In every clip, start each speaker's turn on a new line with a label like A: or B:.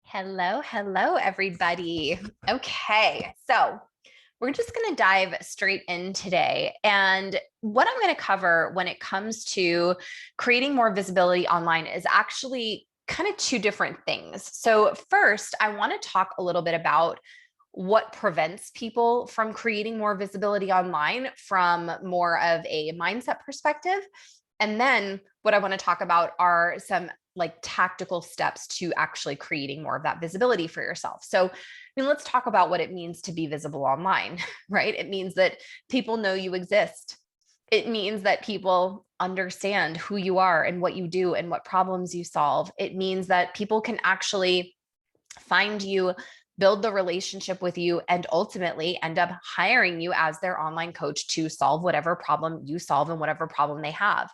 A: Hello, hello, everybody. Okay, so we're just going to dive straight in today. And what I'm going to cover when it comes to creating more visibility online is actually kind of two different things. So, first, I want to talk a little bit about what prevents people from creating more visibility online from more of a mindset perspective. And then what I want to talk about are some like tactical steps to actually creating more of that visibility for yourself. So, let's talk about what it means to be visible online, right? It means that people know you exist. It means that people understand who you are and what you do and what problems you solve. It means that people can actually find you, build the relationship with you, and ultimately end up hiring you as their online coach to solve whatever problem you solve and whatever problem they have.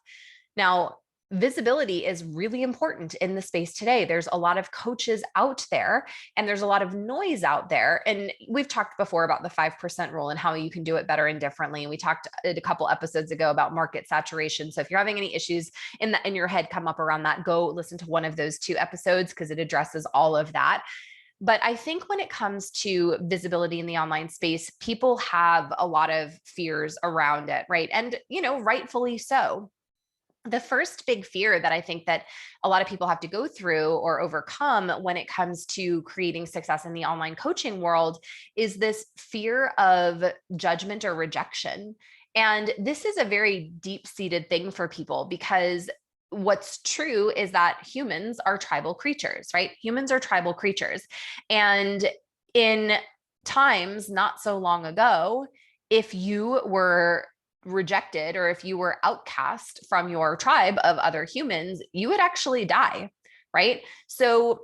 A: Now, visibility is really important in the space today. There's a lot of coaches out there and there's a lot of noise out there. And we've talked before about the 5% rule and how you can do it better and differently. And we talked a couple episodes ago about market saturation. So if you're having any issues in your head come up around that, go listen to one of those two episodes because it addresses all of that. But I think when it comes to visibility in the online space, people have a lot of fears around it, right? And, rightfully so. The first big fear that I think that a lot of people have to go through or overcome when it comes to creating success in the online coaching world is this fear of judgment or rejection. And this is a very deep-seated thing for people because what's true is that humans are tribal creatures, right? Humans are tribal creatures. And in times not so long ago, if you were rejected or if you were outcast from your tribe of other humans, you would actually die, right? So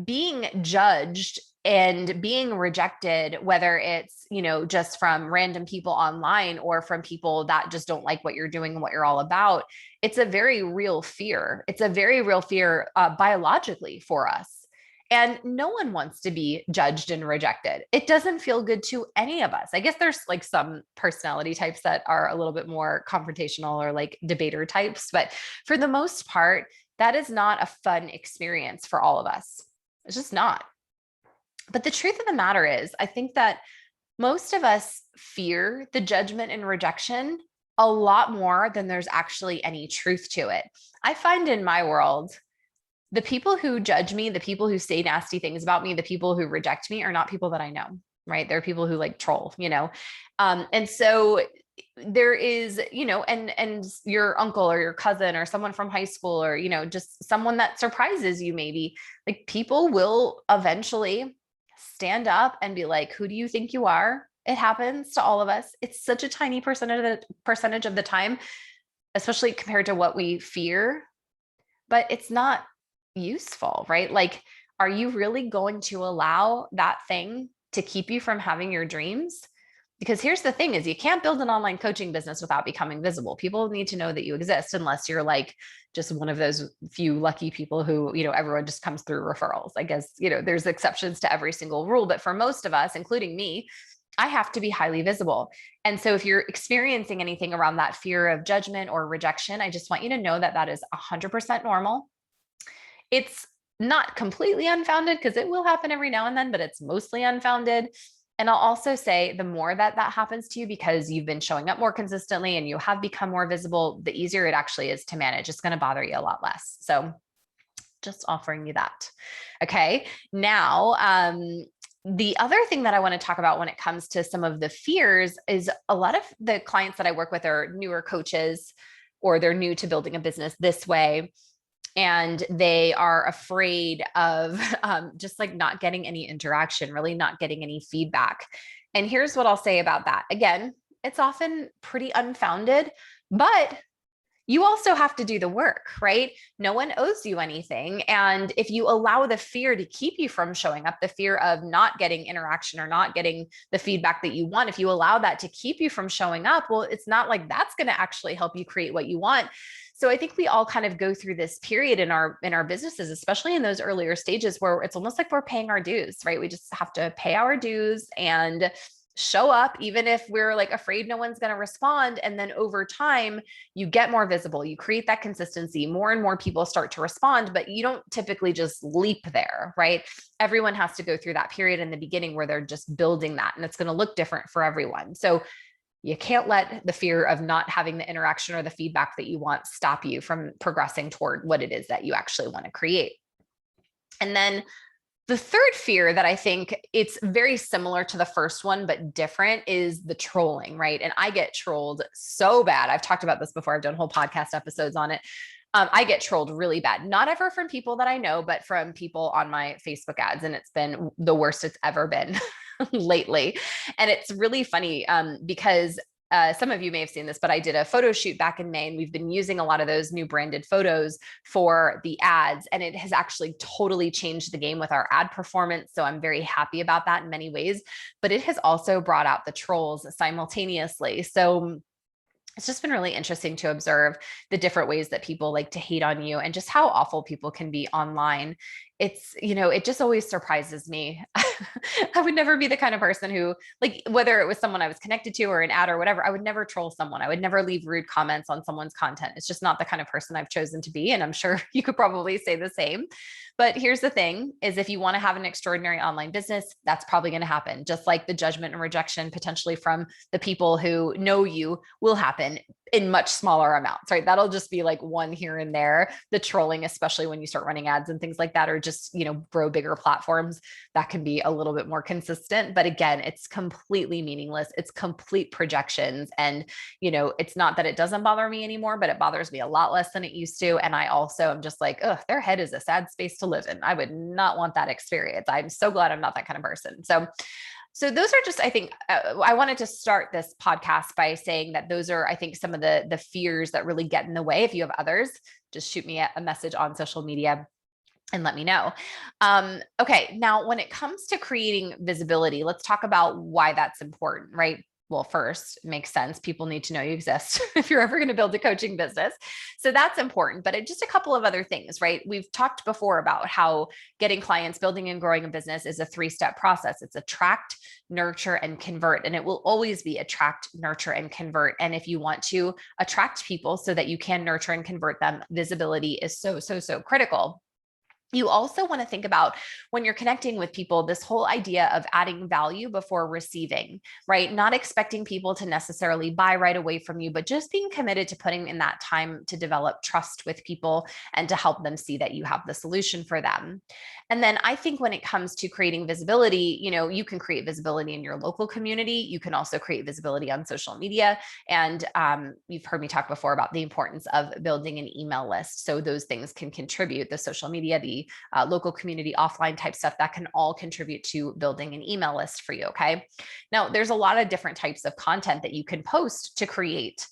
A: being judged and being rejected, whether it's, just from random people online or from people that just don't like what you're doing and what you're all about, it's a very real fear. It's a very real fear biologically for us. And no one wants to be judged and rejected. It doesn't feel good to any of us. I guess there's like some personality types that are a little bit more confrontational or like debater types. But for the most part, that is not a fun experience for all of us. It's just not. But the truth of the matter is, I think that most of us fear the judgment and rejection a lot more than there's actually any truth to it. I find in my world, the people who judge me, the people who say nasty things about me, the people who reject me are not people that I know, right? They're people who like troll. And so there is, and your uncle or your cousin or someone from high school or, just someone that surprises you, maybe like people will eventually stand up and be like, who do you think you are? It happens to all of us. It's such a tiny percentage of the time, especially compared to what we fear, but it's not useful, right? Like, are you really going to allow that thing to keep you from having your dreams? Because here's the thing is you can't build an online coaching business without becoming visible. People need to know that you exist unless you're like just one of those few lucky people who, everyone just comes through referrals. I guess, there's exceptions to every single rule, but for most of us, including me, I have to be highly visible. And so if you're experiencing anything around that fear of judgment or rejection, I just want you to know that that is 100% normal. It's not completely unfounded because it will happen every now and then, but it's mostly unfounded. And I'll also say the more that happens to you because you've been showing up more consistently and you have become more visible, the easier it actually is to manage. It's going to bother you a lot less. So just offering you that. Okay. Now, the other thing that I want to talk about when it comes to some of the fears is a lot of the clients that I work with are newer coaches or they're new to building a business this way. And they are afraid of just like not getting any interaction, really not getting any feedback. And here's what I'll say about that. Again, it's often pretty unfounded, but you also have to do the work, right? No one owes you anything. And if you allow the fear to keep you from showing up, the fear of not getting interaction or not getting the feedback that you want, if you allow that to keep you from showing up, well, it's not like that's going to actually help you create what you want. So I think we all kind of go through this period in our businesses, especially in those earlier stages where it's almost like we're paying our dues, right? We just have to pay our dues and show up, even if we're like afraid no one's going to respond. And then over time, you get more visible, you create that consistency, more and more people start to respond, but you don't typically just leap there, right? Everyone has to go through that period in the beginning where they're just building that, and it's going to look different for everyone. So you can't let the fear of not having the interaction or the feedback that you want stop you from progressing toward what it is that you actually want to create. And then the third fear that I think it's very similar to the first one, but different, is the trolling, right? And I get trolled so bad. I've talked about this before. I've done whole podcast episodes on it. I get trolled really bad, not ever from people that I know, but from people on my Facebook ads. And it's been the worst it's ever been lately. And it's really funny because some of you may have seen this, but I did a photo shoot back in May, and we've been using a lot of those new branded photos for the ads. And it has actually totally changed the game with our ad performance. So I'm very happy about that in many ways, but it has also brought out the trolls simultaneously. So it's just been really interesting to observe the different ways that people like to hate on you and just how awful people can be online. It's, it just always surprises me. I would never be the kind of person who, like, whether it was someone I was connected to or an ad or whatever, I would never troll someone. I would never leave rude comments on someone's content. It's just not the kind of person I've chosen to be. And I'm sure you could probably say the same. But here's the thing is, if you want to have an extraordinary online business, that's probably going to happen. Just like the judgment and rejection potentially from the people who know you will happen in much smaller amounts, right? That'll just be like one here and there. The trolling, especially when you start running ads and things like that, or just, grow bigger platforms, that can be a little bit more consistent. But again, it's completely meaningless. It's complete projections. And, it's not that it doesn't bother me anymore, but it bothers me a lot less than it used to. And I also am just like, oh, their head is a sad space to live in. I would not want that experience. I'm so glad I'm not that kind of person. So those are just, I think, I wanted to start this podcast by saying that those are, I think, some of the fears that really get in the way. If you have others, just shoot me a message on social media and let me know. Okay. Now, when it comes to creating visibility, let's talk about why that's important, right? Well, first, it makes sense. People need to know you exist if you're ever going to build a coaching business. So that's important, but just a couple of other things, right? We've talked before about how getting clients, building and growing a business is a 3-step process. It's attract, nurture, and convert. And it will always be attract, nurture, and convert. And if you want to attract people so that you can nurture and convert them, visibility is so, so, so critical. You also want to think about, when you're connecting with people, this whole idea of adding value before receiving, right? Not expecting people to necessarily buy right away from you, but just being committed to putting in that time to develop trust with people and to help them see that you have the solution for them. And then I think when it comes to creating visibility, you can create visibility in your local community. You can also create visibility on social media. And you've heard me talk before about the importance of building an email list. So those things can contribute, the social media, the local community, offline type stuff, that can all contribute to building an email list for you. Okay. Now, there's a lot of different types of content that you can post to create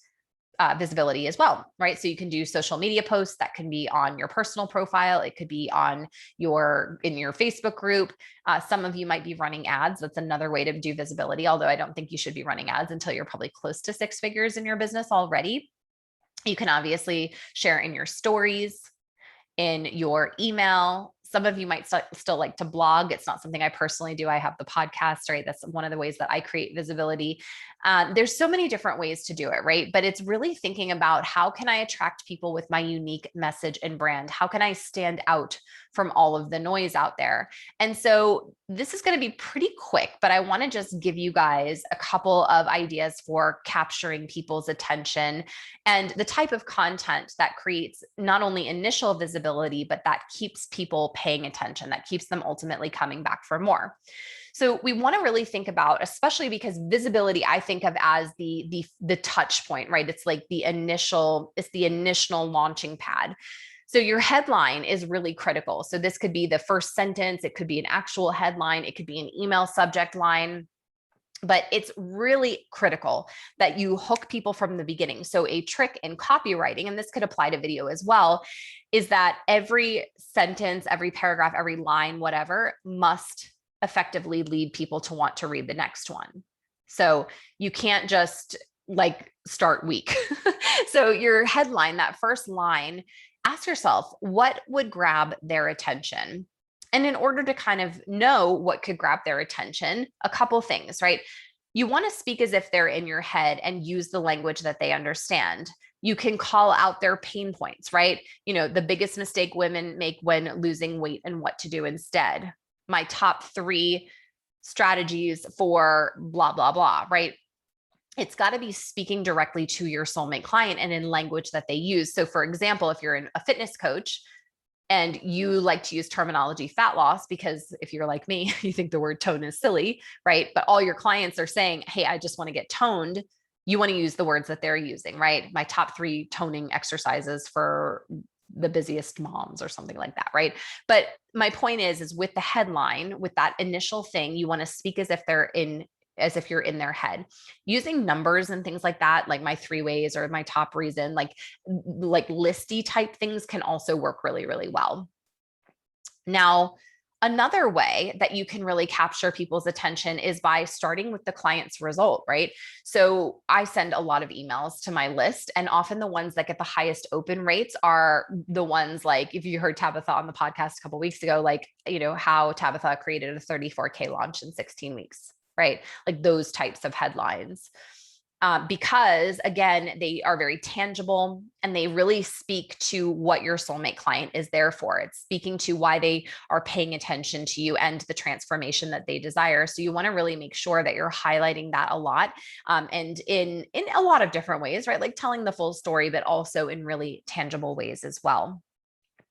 A: visibility as well, right? So you can do social media posts that can be on your personal profile. It could be in your Facebook group. Some of you might be running ads. That's another way to do visibility, although I don't think you should be running ads until you're probably close to 6 figures in your business already. You can obviously share in your stories, in your email. Some of you might still like to blog. It's not something I personally do. I have the podcast, right? That's one of the ways that I create visibility. There's so many different ways to do it, right? But it's really thinking about, how can I attract people with my unique message and brand? How can I stand out from all of the noise out there? And so this is going to be pretty quick, but I want to just give you guys a couple of ideas for capturing people's attention and the type of content that creates not only initial visibility, but that keeps people paying attention, that keeps them ultimately coming back for more. So we want to really think about, especially because visibility, I think of as the touch point, right? It's like the initial launching pad. So your headline is really critical. So this could be the first sentence. It could be an actual headline. It could be an email subject line. But it's really critical that you hook people from the beginning. So a trick in copywriting, and this could apply to video as well, is that every sentence, every paragraph, every line, whatever, must effectively lead people to want to read the next one. So you can't just start weak. So your headline, that first line, ask yourself, what would grab their attention? And in order to kind of know what could grab their attention, a couple things, right? You want to speak as if they're in your head and use the language that they understand. You can call out their pain points, right? The biggest mistake women make when losing weight and what to do instead. My top 3 strategies for blah, blah, blah, right? It's got to be speaking directly to your soulmate client and in language that they use. So, for example, if you're a fitness coach and you like to use terminology fat loss, because if you're like me, you think the word tone is silly, right? But all your clients are saying, hey, I just want to get toned. You want to use the words that they're using, right? My top 3 toning exercises for the busiest moms or something like that, right? But my point is with the headline, with that initial thing, you want to speak as if you're in their head, using numbers and things like that, like my 3 ways or my top reason, like listy type things can also work really, really well. Now, another way that you can really capture people's attention is by starting with the client's result, right? So I send a lot of emails to my list, and often the ones that get the highest open rates are the ones like, if you heard Tabitha on the podcast a couple of weeks ago, like, how Tabitha created a 34K launch in 16 weeks, right? Like those types of headlines. Because again, they are very tangible and they really speak to what your soulmate client is there for. It's speaking to why they are paying attention to you and the transformation that they desire. So you want to really make sure that you're highlighting that a lot, and in a lot of different ways, right? Like telling the full story, but also in really tangible ways as well.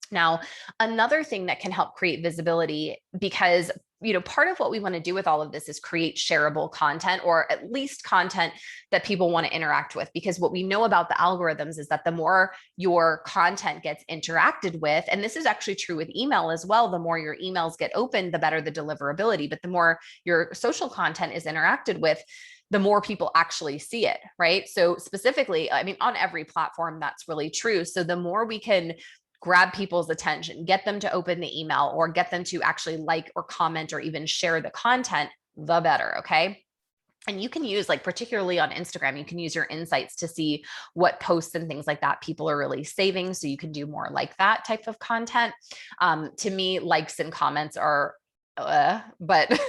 A: Now, another thing that can help create visibility, because part of what we want to do with all of this is create shareable content, or at least content that people want to interact with. Because what we know about the algorithms is that the more your content gets interacted with, and this is actually true with email as well, the more your emails get opened, the better the deliverability. But the more your social content is interacted with, the more people actually see it, right? So specifically, I mean, on every platform, that's really true. So the more we can grab people's attention, get them to open the email or get them to actually like or comment or even share the content, the better. Okay. And you can use, like, particularly on Instagram, you can use your insights to see what posts and things like that people are really saving. So you can do more like that type of content. To me, likes and comments are, but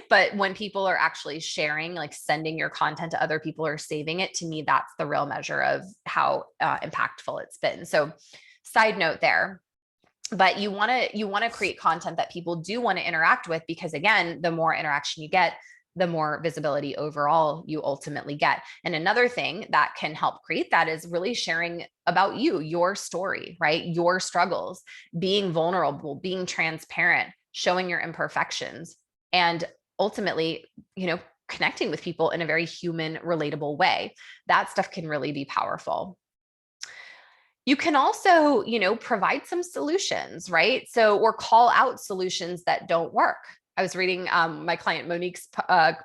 A: but when people are actually sharing, like sending your content to other people or saving it, to me, that's the real measure of how impactful it's been. So side note there. But you want to create content that people do want to interact with, because again, the more interaction you get, the more visibility overall you ultimately get. And another thing that can help create that is really sharing about you, your story, right? Your struggles, being vulnerable, being transparent, showing your imperfections, and ultimately, connecting with people in a very human, relatable way. That stuff can really be powerful. You can also, provide some solutions, right? So, or call out solutions that don't work. I was reading my client Monique's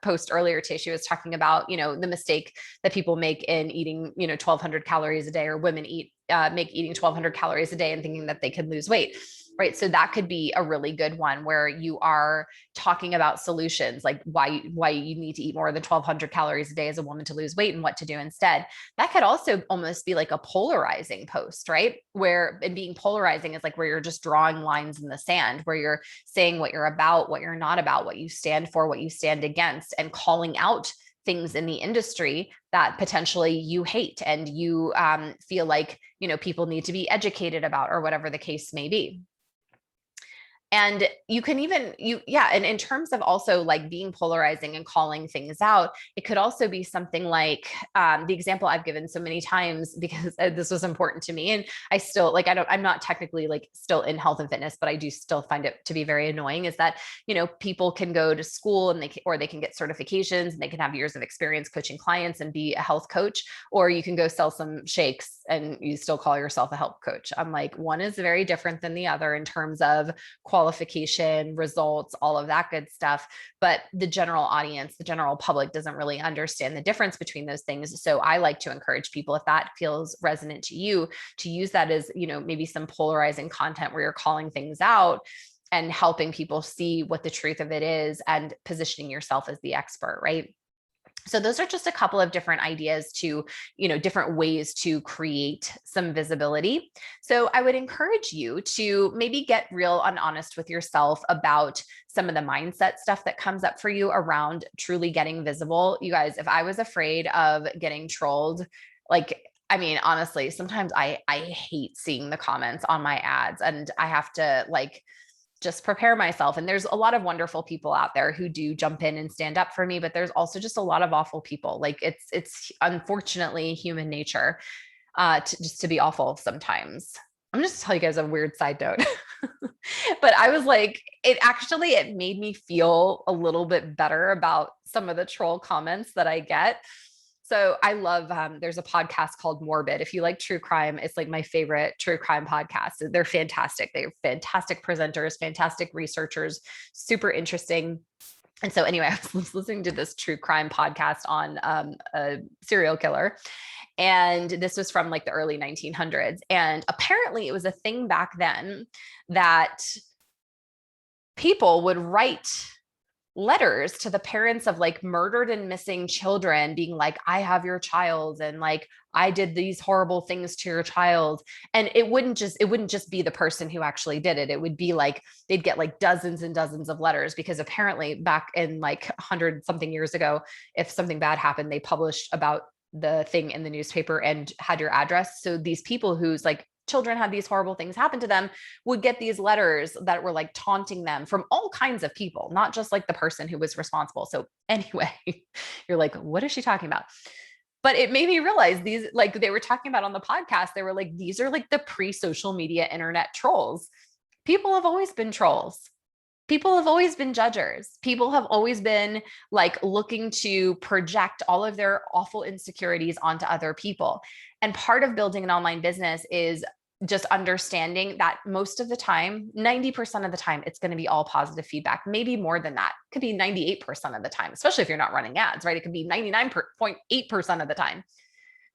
A: post earlier today. She was talking about, the mistake that people make in eating, 1,200 calories a day, or women make eating 1,200 calories a day and thinking that they can lose weight. Right. So that could be a really good one where you are talking about solutions, like why you need to eat more than 1,200 calories a day as a woman to lose weight and what to do instead. That could also almost be like a polarizing post, right? And being polarizing is like where you're just drawing lines in the sand, where you're saying what you're about, what you're not about, what you stand for, what you stand against, and calling out things in the industry that potentially you hate and you feel like, people need to be educated about, or whatever the case may be. And you can even, and in terms of also like being polarizing and calling things out, it could also be something like the example I've given so many times, because this was important to me. And I still, like, I'm not technically like still in health and fitness, but I do still find it to be very annoying, is that, people can go to school and they can get certifications and they can have years of experience coaching clients and be a health coach, or you can go sell some shakes and you still call yourself a health coach. I'm like, one is very different than the other in terms of qualification, results, all of that good stuff. But the general audience, the general public, doesn't really understand the difference between those things. So I like to encourage people, if that feels resonant to you, to use that as, maybe some polarizing content where you're calling things out and helping people see what the truth of it is and positioning yourself as the expert, right? So those are just a couple of different ideas to, different ways to create some visibility. So I would encourage you to maybe get real and honest with yourself about some of the mindset stuff that comes up for you around truly getting visible. You guys, if I was afraid of getting trolled, like, I mean, honestly, sometimes I hate seeing the comments on my ads, and I have to like just prepare myself. And there's a lot of wonderful people out there who do jump in and stand up for me, but there's also just a lot of awful people. Like it's unfortunately human nature just to be awful sometimes. I'm just tell you guys a weird side note. But I was like, it made me feel a little bit better about some of the troll comments that I get. So I love, there's a podcast called Morbid. If you like true crime, it's like my favorite true crime podcast. They're fantastic. They're fantastic presenters, fantastic researchers, super interesting. And so anyway, I was listening to this true crime podcast on a serial killer. And this was from like the early 1900s. And apparently it was a thing back then that people would write letters to the parents of like murdered and missing children, being like, I have your child, and like I did these horrible things to your child. And it wouldn't just be the person who actually did it. It would be like they'd get like dozens and dozens of letters, because apparently back in like 100 something years ago, if something bad happened, they published about the thing in the newspaper and had your address. So these people whose like children had these horrible things happen to them would get these letters that were like taunting them from all kinds of people, not just like the person who was responsible. So anyway, you're like, what is she talking about? But it made me realize these, like they were talking about on the podcast, they were like, these are like the pre-social media internet trolls. People have always been trolls. People have always been judgers. People have always been like looking to project all of their awful insecurities onto other people. And part of building an online business is just understanding that most of the time, 90% of the time, it's going to be all positive feedback, maybe more than that. It could be 98% of the time, especially if you're not running ads, right? It could be 99.8% of the time.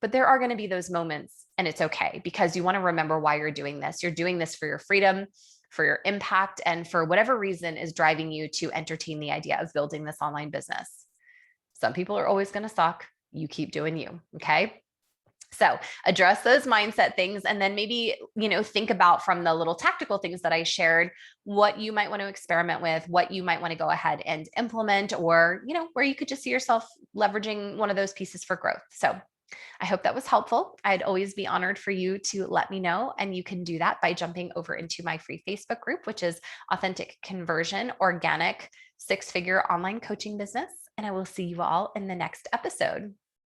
A: But there are going to be those moments, and it's okay, because you want to remember why you're doing this. You're doing this for your freedom, for your impact, and for whatever reason is driving you to entertain the idea of building this online business. Some people are always going to suck. You keep doing you. Okay. So address those mindset things, and then maybe, think about, from the little tactical things that I shared, what you might want to experiment with, what you might want to go ahead and implement, or, where you could just see yourself leveraging one of those pieces for growth. So I hope that was helpful. I'd always be honored for you to let me know. And you can do that by jumping over into my free Facebook group, which is Authentic Conversion, Organic Six-Figure Online Coaching Business. And I will see you all in the next episode.